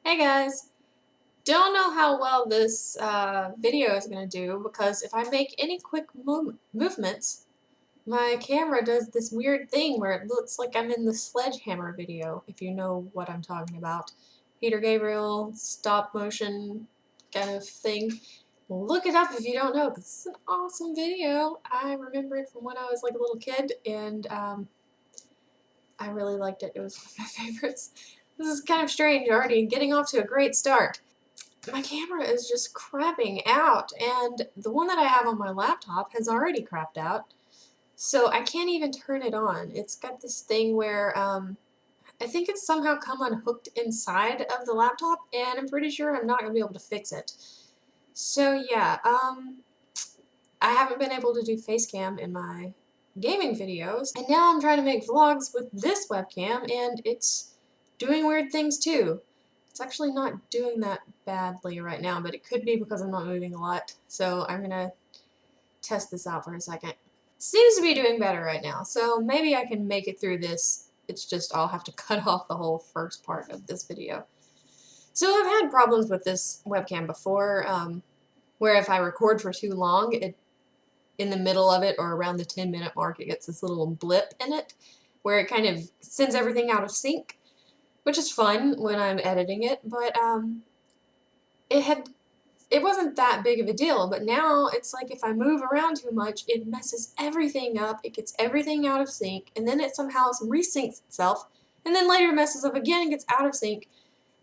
Hey guys! Don't know how well this video is going to do because if I make any quick movements, my camera does this weird thing where it looks like I'm in the Sledgehammer video, if you know what I'm talking about. Peter Gabriel, stop motion kind of thing. Look it up if you don't know, because it's an awesome video. I remember it from when I was like a little kid, and I really liked it. It was one of my favorites. This is kind of strange already, getting off to a great start. My camera is just crapping out, and the one that I have on my laptop has already crapped out, so I can't even turn it on. It's got this thing where I think it's somehow come unhooked inside of the laptop, and I'm pretty sure I'm not going to be able to fix it. So yeah, I haven't been able to do face cam in my gaming videos, and now I'm trying to make vlogs with this webcam, and it's doing weird things too. It's actually not doing that badly right now, but it could be because I'm not moving a lot, so I'm gonna test this out for a second. Seems to be doing better right now, so maybe I can make it through this. It's just I'll have to cut off the whole first part of this video. So I've had problems with this webcam before, where if I record for too long, in the middle of it or around the 10-minute mark, it gets this little blip in it where it kind of sends everything out of sync, which is fun when I'm editing it, but it wasn't that big of a deal, but now it's like if I move around too much, it messes everything up, it gets everything out of sync, and then it somehow resyncs itself, and then later messes up again and gets out of sync.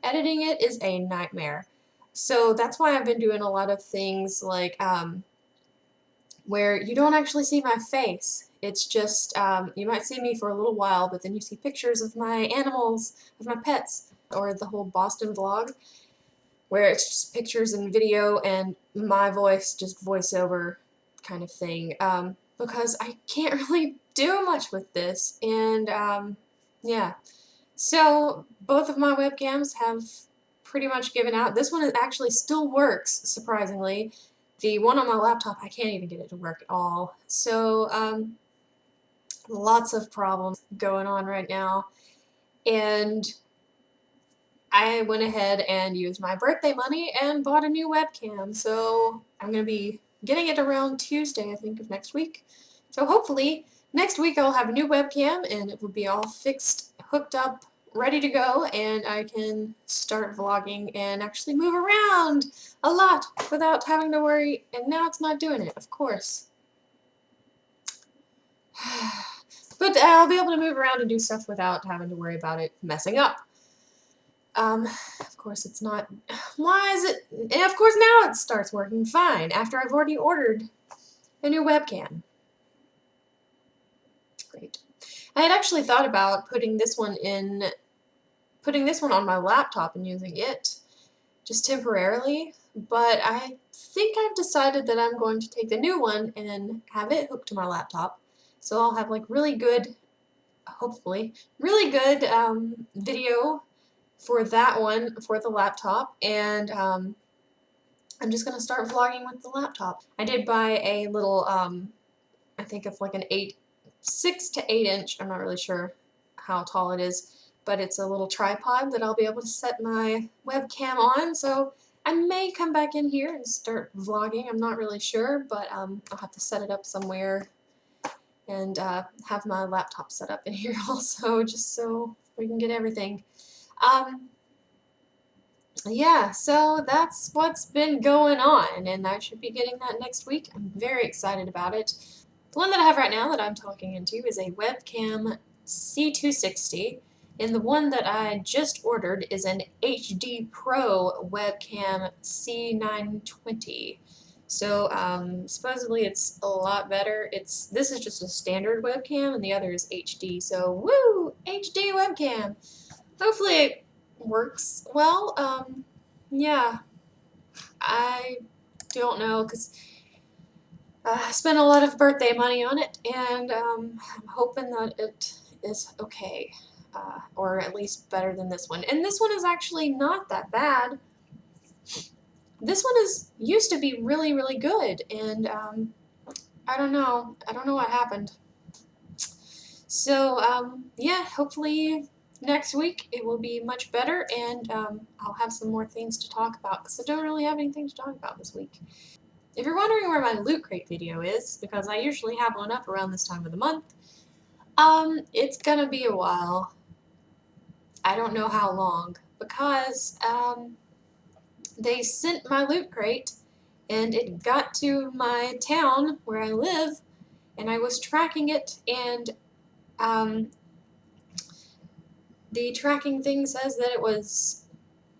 Editing it is a nightmare. So that's why I've been doing a lot of things like where you don't actually see my face. It's just, you might see me for a little while, but then you see pictures of my animals, of my pets, or the whole Boston vlog, where it's just pictures and video and my voice, just voiceover kind of thing, because I can't really do much with this, and yeah. So both of my webcams have pretty much given out. This one actually still works, surprisingly. The one on my laptop, I can't even get it to work at all. So lots of problems going on right now. And I went ahead and used my birthday money and bought a new webcam. So I'm going to be getting it around Tuesday, I think, of next week. So hopefully next week I'll have a new webcam and it will be all fixed, hooked up, ready to go, and I can start vlogging and actually move around a lot without having to worry. And now it's not doing it, of course. But I'll be able to move around and do stuff without having to worry about it messing up. Of course it's not. Why is it? And of course now it starts working fine after I've already ordered a new webcam. Great. I had actually thought about putting this one on my laptop and using it just temporarily, but I think I've decided that I'm going to take the new one and have it hooked to my laptop. So I'll have like really good, hopefully, really good video for that one for the laptop, and I'm just going to start vlogging with the laptop. I did buy a little, I think it's like an 6 to 8 inch, I'm not really sure how tall it is, but it's a little tripod that I'll be able to set my webcam on, so I may come back in here and start vlogging. I'm not really sure, but I'll have to set it up somewhere and have my laptop set up in here also, just so we can get everything. Yeah, so that's what's been going on, and I should be getting that next week. I'm very excited about it. The one that I have right now that I'm talking into is a webcam C260, and the one that I just ordered is an HD Pro webcam C920. So supposedly it's a lot better. This is just a standard webcam, and the other is HD. So woo, HD webcam. Hopefully it works well. Yeah, I don't know, because I spent a lot of birthday money on it, and I'm hoping that it is okay, or at least better than this one. And this one is actually not that bad. This one used to be really, really good, and I don't know what happened. So yeah, hopefully next week it will be much better, and I'll have some more things to talk about because I don't really have anything to talk about this week. If you're wondering where my Loot Crate video is, because I usually have one up around this time of the month, it's gonna be a while. I don't know how long, because they sent my Loot Crate and it got to my town where I live, and I was tracking it, and the tracking thing says that it was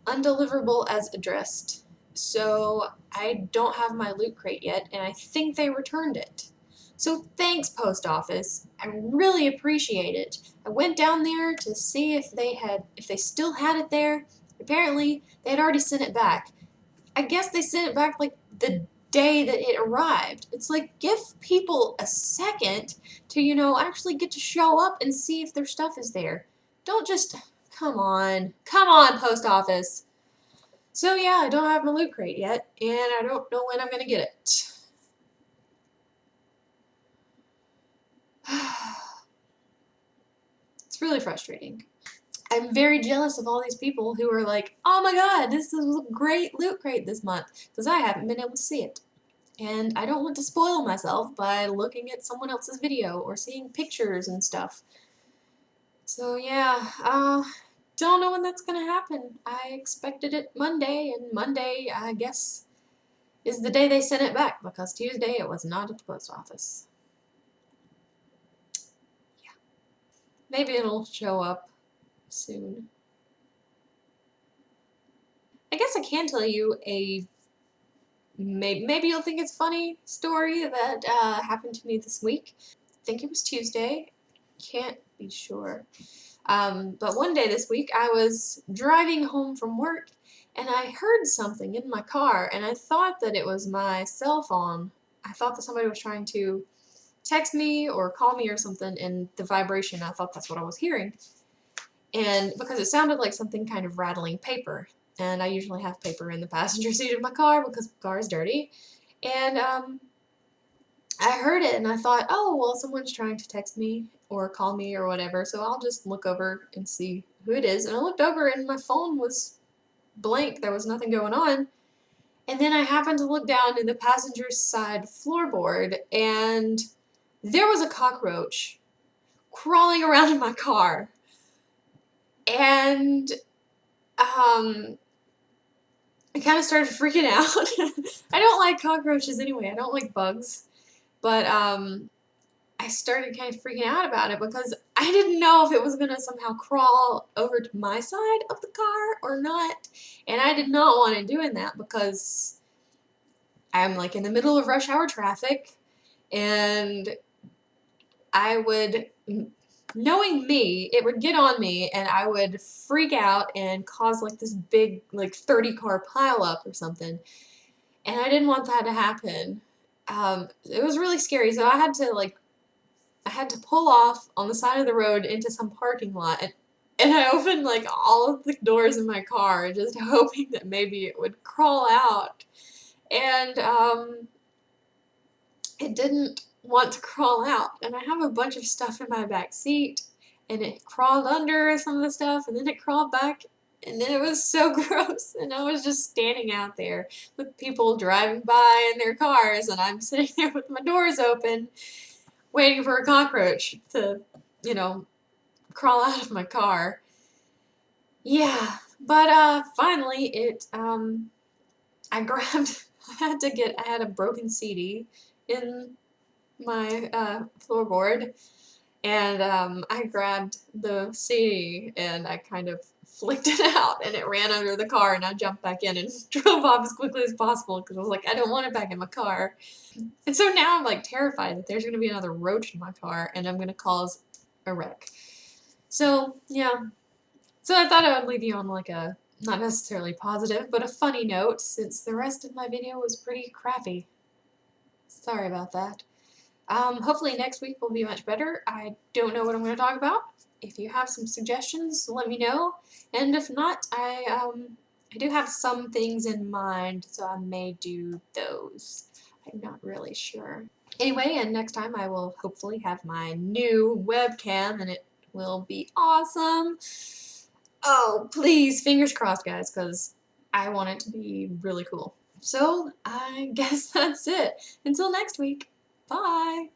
undeliverable as addressed. So I don't have my Loot Crate yet, and I think they returned it. So thanks, Post Office. I really appreciate it. I went down there to see if they still had it there. Apparently, they had already sent it back. I guess they sent it back like the day that it arrived. It's like, give people a second to, actually get to show up and see if their stuff is there. Don't just, come on, Post Office. So yeah, I don't have my Loot Crate yet, and I don't know when I'm gonna get it. It's really frustrating. I'm very jealous of all these people who are like, oh my god, this is a great Loot Crate this month, because I haven't been able to see it. And I don't want to spoil myself by looking at someone else's video or seeing pictures and stuff. So yeah, don't know when that's gonna happen. I expected it Monday, and Monday, I guess, is the day they sent it back, because Tuesday it was not at the post office. Yeah. Maybe it'll show up soon. I guess I can tell you a maybe you'll think it's funny story that happened to me this week. I think it was Tuesday. Can't be sure. But one day this week I was driving home from work and I heard something in my car, and I thought that it was my cell phone. I thought that somebody was trying to text me or call me or something, and the vibration, I thought that's what I was hearing. And because it sounded like something kind of rattling paper, and I usually have paper in the passenger seat of my car because my car is dirty. And I heard it and I thought, oh, well, someone's trying to text me or call me or whatever, so I'll just look over and see who it is. And I looked over and my phone was blank. There was nothing going on. And then I happened to look down in the passenger side floorboard, and there was a cockroach crawling around in my car. And I kind of started freaking out. I don't like cockroaches anyway. I don't like bugs. But I started kind of freaking out about it because I didn't know if it was going to somehow crawl over to my side of the car or not. And I did not want it doing that because I'm like in the middle of rush hour traffic, and I would, knowing me, it would get on me and I would freak out and cause like this big like 30 car pileup or something. And I didn't want that to happen. It was really scary, so I had to pull off on the side of the road into some parking lot, and I opened like all of the doors in my car, just hoping that maybe it would crawl out. And it didn't want to crawl out. And I have a bunch of stuff in my back seat, and it crawled under some of the stuff, and then it crawled back, and then it was so gross. And I was just standing out there with people driving by in their cars, and I'm sitting there with my doors open, waiting for a cockroach to, crawl out of my car. Yeah, but finally I grabbed, I had a broken CD in my floorboard, and I grabbed the CD and I kind of flicked it out, and it ran under the car, and I jumped back in and drove off as quickly as possible because I was like, I don't want it back in my car. And so now I'm like terrified that there's going to be another roach in my car and I'm going to cause a wreck. So yeah, so I thought I would leave you on like a not necessarily positive, but a funny note, since the rest of my video was pretty crappy. Sorry about that. Hopefully next week will be much better. I don't know what I'm going to talk about. If you have some suggestions, let me know. And if not, I do have some things in mind, so I may do those. I'm not really sure. Anyway, and next time I will hopefully have my new webcam, and it will be awesome. Oh, please, fingers crossed, guys, because I want it to be really cool. So, I guess that's it. Until next week, bye!